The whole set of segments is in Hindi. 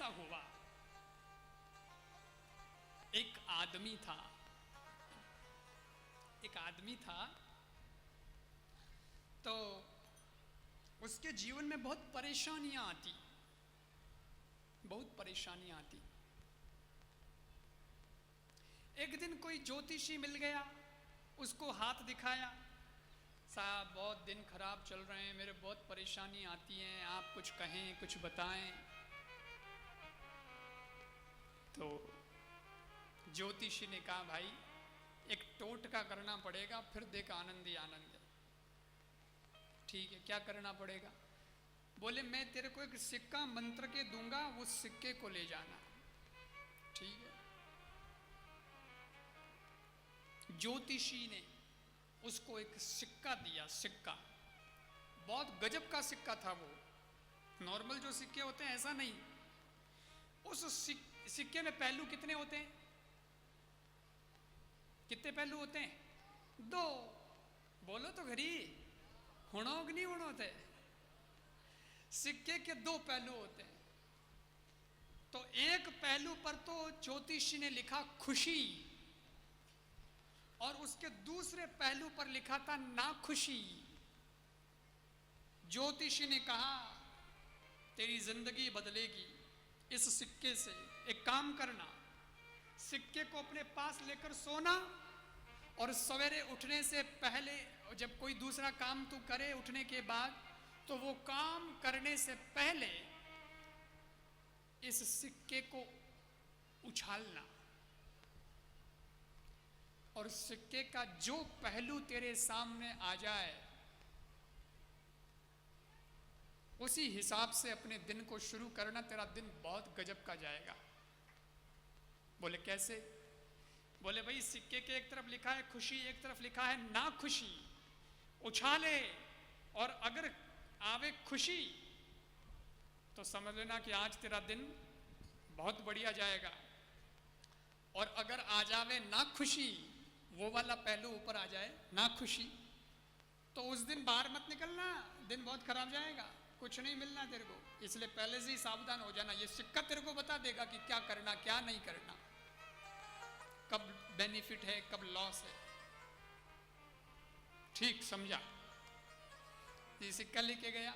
ऐसा हुआ, एक आदमी था तो उसके जीवन में बहुत परेशानियां आती। एक दिन कोई ज्योतिषी मिल गया, उसको हाथ दिखाया, साहब बहुत दिन खराब चल रहे हैं, मेरे बहुत परेशानी आती हैं, आप कुछ कहें, कुछ बताएं। तो ज्योतिषी ने कहा, भाई एक टोटका करना पड़ेगा, फिर देख आनंद ही आनंद है। ठीक है, क्या करना पड़ेगा? बोले मैं तेरे को एक सिक्का मंत्र के दूंगा, उस सिक्के को ले जाना। ठीक है, ज्योतिषी ने उसको एक सिक्का दिया। सिक्का बहुत गजब का सिक्का था वो, नॉर्मल जो सिक्के होते हैं ऐसा नहीं। उस सिक्के में पहलू कितने होते हैं? कितने पहलू होते हैं? 2। बोलो तो घरी, हुणोग नहीं हुणोते। सिक्के के 2 पहलू होते हैं। तो एक पहलू पर तो ज्योतिषी ने लिखा खुशी, और उसके दूसरे पहलू पर लिखा था नाखुशी। ज्योतिषी ने कहा, तेरी जिंदगी बदलेगी इस सिक्के से। एक काम करना, सिक्के को अपने पास लेकर सोना, और सवेरे उठने से पहले जब कोई दूसरा काम तू करे उठने के बाद, तो वो काम करने से पहले इस सिक्के को उछालना, और सिक्के का जो पहलू तेरे सामने आ जाए उसी हिसाब से अपने दिन को शुरू करना। तेरा दिन बहुत गजब का जाएगा। बोले कैसे? बोले भाई सिक्के के एक तरफ लिखा है खुशी, एक तरफ लिखा है ना खुशी। उछाले और अगर आवे खुशी तो समझ लेना कि आज तेरा दिन बहुत बढ़िया जाएगा, और अगर आ जावे ना खुशी, वो वाला पहलू ऊपर आ जाए ना खुशी, तो उस दिन बाहर मत निकलना, दिन बहुत खराब जाएगा, कुछ नहीं मिलना तेरे को। इसलिए पहले से ही सावधान हो जाना। ये सिक्का तेरे को बता देगा कि क्या करना क्या नहीं करना, कब बेनिफिट है कब लॉस है। ठीक समझा? ये सिक्का लेके गया,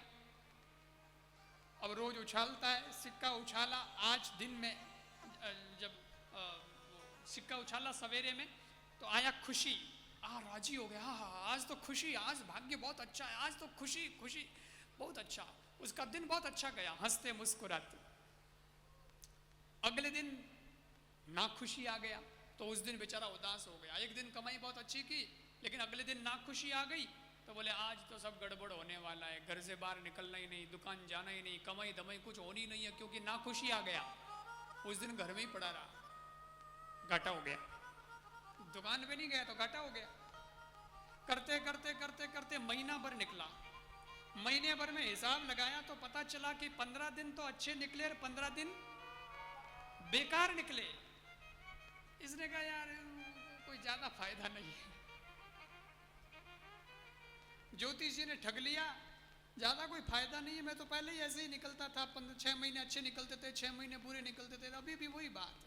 अब रोज उछालता है। सिक्का उछाला, आज दिन में जब सिक्का उछाला सवेरे में तो आया खुशी, राजी हो गया, आज तो खुशी, आज भाग्य बहुत अच्छा है, आज तो खुशी खुशी बहुत अच्छा। उसका दिन बहुत अच्छा गया, हंसते मुस्कुराते। अगले दिन नाखुशी आ गया, तो उस दिन बेचारा उदास हो गया। एक दिन कमाई बहुत अच्छी की, लेकिन अगले दिन नाखुशी आ गई, तो बोले आज तो सब गड़बड़ होने वाला है, घर से बाहर निकलना ही नहीं, दुकान जाना ही नहीं, कमाई दमाई कुछ होनी नहीं है, क्योंकि नाखुशी आ गया। उस दिन घर में ही पड़ा रहा, घाटा हो गया। दुकान पे नहीं गया तो घाटा हो गया। करते करते करते करते महीना भर निकला। महीने भर में हिसाब लगाया तो पता चला कि 15 दिन तो अच्छे निकले और 15 दिन बेकार निकले। इसने कहा यार कोई ज्यादा फायदा नहीं है, ज्योतिषी ने ठग लिया, ज्यादा कोई फायदा नहीं है, मैं तो पहले ही ऐसे ही निकलता था, 6 महीने अच्छे निकलते थे, 6 महीने बुरे निकलते थे, अभी भी वही बात है।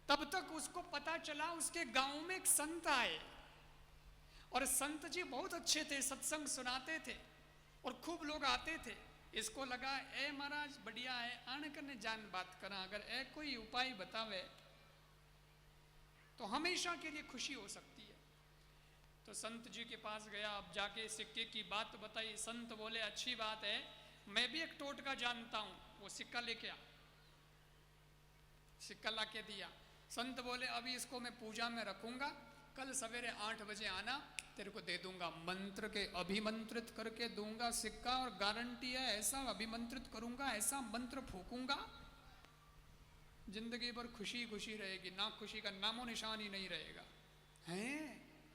तब तक उसको पता चला, उसके गांव में एक संत आए, और संत जी बहुत अच्छे थे, सत्संग सुनाते थे और खूब लोग आते थे। इसको लगा ए महाराज बढ़िया है, आने करने जान बात करा, अगर ए कोई उपाय बतावे तो हमेशा के लिए खुशी हो सकती है। तो संत जी के पास गया, अब जाके सिक्के की बात बताई। संत बोले अच्छी बात है, मैं भी एक टोटका जानता हूं, वो सिक्का लेके आ। सिक्का ला के दिया। संत बोले अभी इसको मैं पूजा में रखूंगा, कल सवेरे 8 बजे आना, तेरे को दे दूंगा, मंत्र के अभिमंत्रित करके दूंगा सिक्का, और गारंटी है ऐसा अभिमंत्रित करूंगा, ऐसा मंत्र फूकूंगा, जिंदगी भर खुशी खुशी रहेगी, ना खुशी का नामो निशान ही नहीं रहेगा। हैं?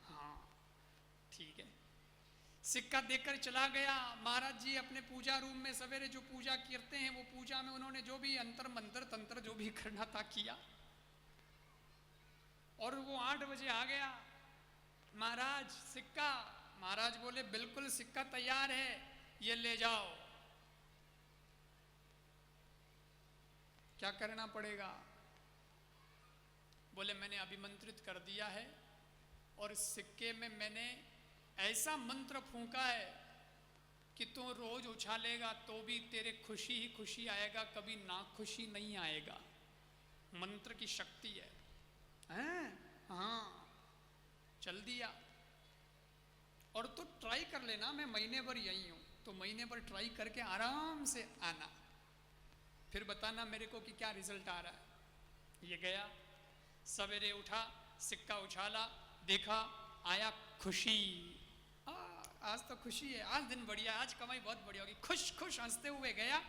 हाँ ठीक है। सिक्का देकर चला गया। महाराज जी अपने पूजा रूम में सवेरे जो पूजा करते हैं, वो पूजा में उन्होंने जो भी अंतर मंत्र तंत्र जो भी करना था किया, और वो 8 बजे आ गया। महाराज सिक्का, महाराज बोले बिल्कुल सिक्का तैयार है, ये ले जाओ। क्या करना पड़ेगा? बोले मैंने अभिमंत्रित कर दिया है और सिक्के में मैंने ऐसा मंत्र फूंका है कि तू रोज उछालेगा तो भी तेरे खुशी ही खुशी आएगा, कभी ना खुशी नहीं आएगा। मंत्र की शक्ति है। हैं? हाँ, चल दिया। और तो ट्राई कर लेना, मैं महीने भर यही हूं, तो महीने भर ट्राई करके आराम से आना, फिर बताना मेरे को कि क्या रिजल्ट आ रहा है। ये गया, सवेरे उठा, सिक्का उछाला, देखा, आया खुशी। आज तो खुशी है, आज दिन बढ़िया, आज कमाई बहुत बढ़िया होगी। खुश खुश हंसते हुए गया,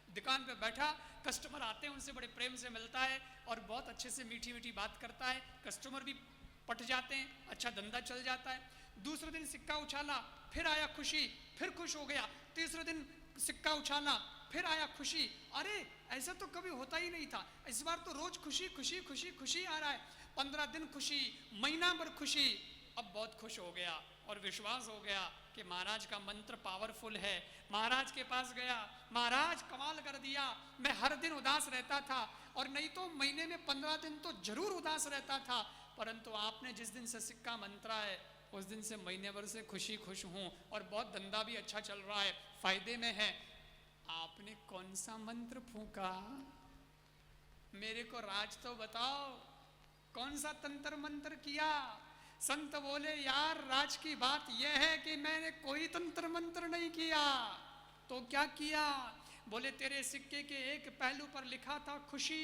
दुकान पे बैठा, कस्टमर आते हैं उनसे बड़े प्रेम से मिलता है और बहुत अच्छे से मीठी मीठी बात करता है, कस्टमर भी पट जाते हैं, अच्छा धंधा चल जाता है। दूसरे दिन सिक्का उछाला, फिर आया खुशी, फिर खुश हो गया। तीसरे दिन सिक्का उछाला, फिर आया खुशी। अरे ऐसा तो कभी होता ही नहीं था, इस बार तो रोज खुशी खुशी खुशी खुशी आ रहा है। 15 दिन खुशी, महीना भर खुशी। अब बहुत खुश हो गया और विश्वास हो गया कि महाराज का मंत्र पावरफुल है। महाराज के पास गया, महाराज कमाल कर दिया, मैं हर दिन उदास रहता था और नहीं तो महीने में 15 दिन तो जरूर उदास रहता था, परंतु आपने जिस दिन से सिक्का मंत्रा है उस दिन से महीने भर से खुशी खुश हूं और बहुत धंधा भी अच्छा चल रहा है, फायदे में है। आपने कौन सा मंत्र फूंका? मेरे को राज तो बताओ, कौन सा तंत्र मंत्र किया? संत बोले यार राज की बात यह है कि मैंने कोई तंत्र मंत्र नहीं किया। तो क्या किया? बोले तेरे सिक्के के एक पहलू पर लिखा था खुशी,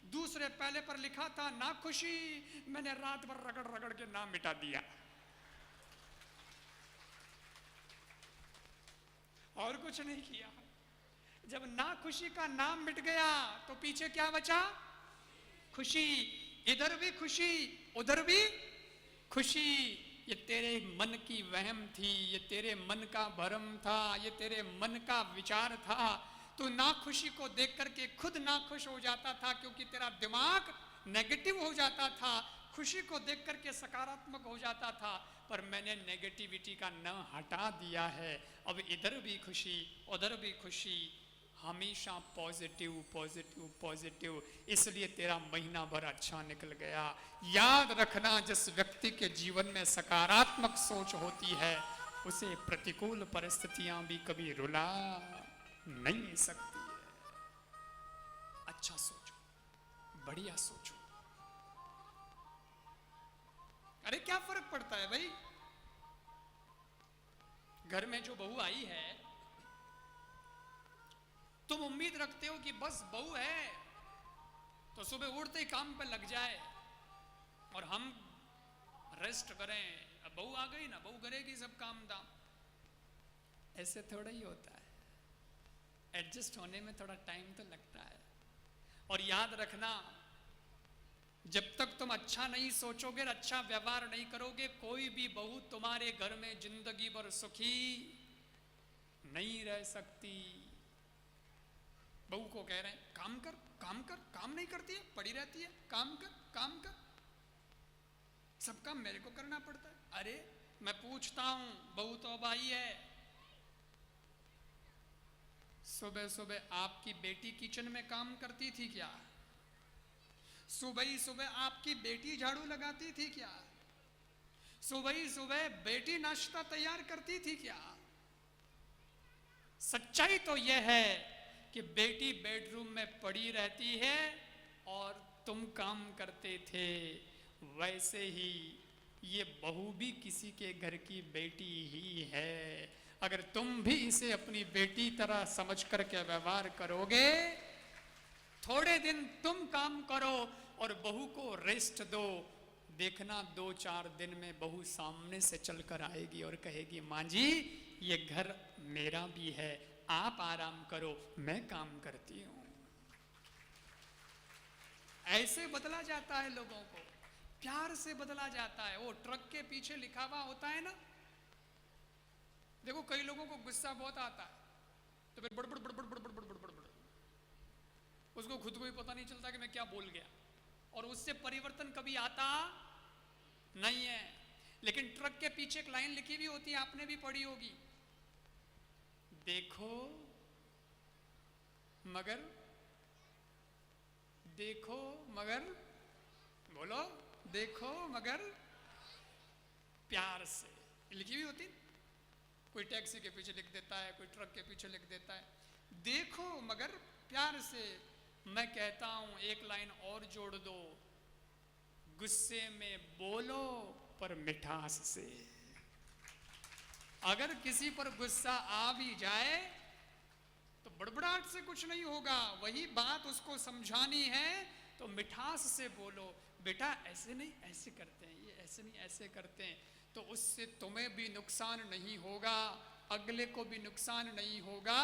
दूसरे पहले पर लिखा था ना खुशी, मैंने रात भर रगड़ रगड़ के नाम मिटा दिया। और कुछ नहीं किया। जब ना खुशी का नाम मिट गया तो पीछे क्या बचा? खुशी। इधर भी खुशी, उधर भी खुशी। ये तेरे मन की वहम थी, ये तेरे मन का भरम था, ये तेरे मन का विचार था। तू ना खुशी को देख करके खुद ना खुश हो जाता था क्योंकि तेरा दिमाग नेगेटिव हो जाता था, खुशी को देख करके सकारात्मक हो जाता था। पर मैंने नेगेटिविटी का न हटा दिया है, अब इधर भी खुशी उधर भी खुशी, हमेशा पॉजिटिव पॉजिटिव पॉजिटिव। इसलिए तेरा महीना भर अच्छा निकल गया। याद रखना, जिस व्यक्ति के जीवन में सकारात्मक सोच होती है उसे प्रतिकूल परिस्थितियां भी कभी रुला नहीं सकती है। अच्छा सोचो, बढ़िया सोचो। अरे क्या फर्क पड़ता है भाई? घर में जो बहू आई है, तुम उम्मीद रखते हो कि बस बहू है तो सुबह उठते ही काम पे लग जाए और हम रेस्ट करें। अब बहू आ गई ना, बहू करेगी सब काम दाम। ऐसे थोड़ा ही होता है, एडजस्ट होने में थोड़ा टाइम तो लगता है। और याद रखना, जब तक तुम अच्छा नहीं सोचोगे, अच्छा व्यवहार नहीं करोगे, कोई भी बहू तुम्हारे घर में जिंदगी भर सुखी नहीं रह सकती। बहू को कह रहे हैं काम कर काम कर, काम नहीं करती है, पड़ी रहती है, काम कर काम कर, सब काम मेरे को करना पड़ता है। अरे मैं पूछता हूं, बहू तो अब आई है, सुबह सुबह आपकी बेटी किचन में काम करती थी क्या? सुबह ही सुबह आपकी बेटी झाड़ू लगाती थी क्या? सुबह ही सुबह बेटी नाश्ता तैयार करती थी क्या? सच्चाई तो यह है कि बेटी बेडरूम में पड़ी रहती है और तुम काम करते थे। वैसे ही ये बहू भी किसी के घर की बेटी ही है। अगर तुम भी इसे अपनी बेटी तरह समझ करके व्यवहार करोगे, थोड़े दिन तुम काम करो और बहू को रेस्ट दो, देखना 2-4 दिन में बहू सामने से चलकर आएगी और कहेगी माँ जी ये घर मेरा भी है, आप आराम करो, मैं काम करती हूं। ऐसे बदला जाता है लोगों को, प्यार से बदला जाता है। वो ट्रक के पीछे लिखा हुआ होता है ना, देखो कई लोगों को गुस्सा बहुत आता है तो फिर बड़बड़ बड़बड़ बड़बड़ बड़बड़ बड़बड़, उसको खुद को ही पता नहीं चलता कि मैं क्या बोल गया, और उससे परिवर्तन कभी आता नहीं है। लेकिन ट्रक के पीछे एक लाइन लिखी हुई होती है, आपने भी पढ़ी होगी, देखो मगर देखो मगर, बोलो, देखो मगर प्यार से, लिखी हुई होती, कोई टैक्सी के पीछे लिख देता है, कोई ट्रक के पीछे लिख देता है, देखो मगर प्यार से। मैं कहता हूं एक लाइन और जोड़ दो, गुस्से में बोलो पर मिठास से। अगर किसी पर गुस्सा आ भी जाए तो बड़बड़ाहट से कुछ नहीं होगा, वही बात उसको समझानी है तो मिठास से बोलो, बेटा ऐसे नहीं ऐसे करते हैं, ये ऐसे नहीं ऐसे करते हैं, तो उससे तुम्हें भी नुकसान नहीं होगा, अगले को भी नुकसान नहीं होगा,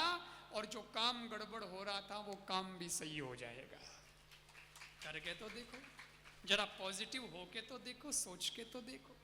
और जो काम गड़बड़ हो रहा था वो काम भी सही हो जाएगा। करके तो देखो, जरा पॉजिटिव होके तो देखो, सोच के तो देखो।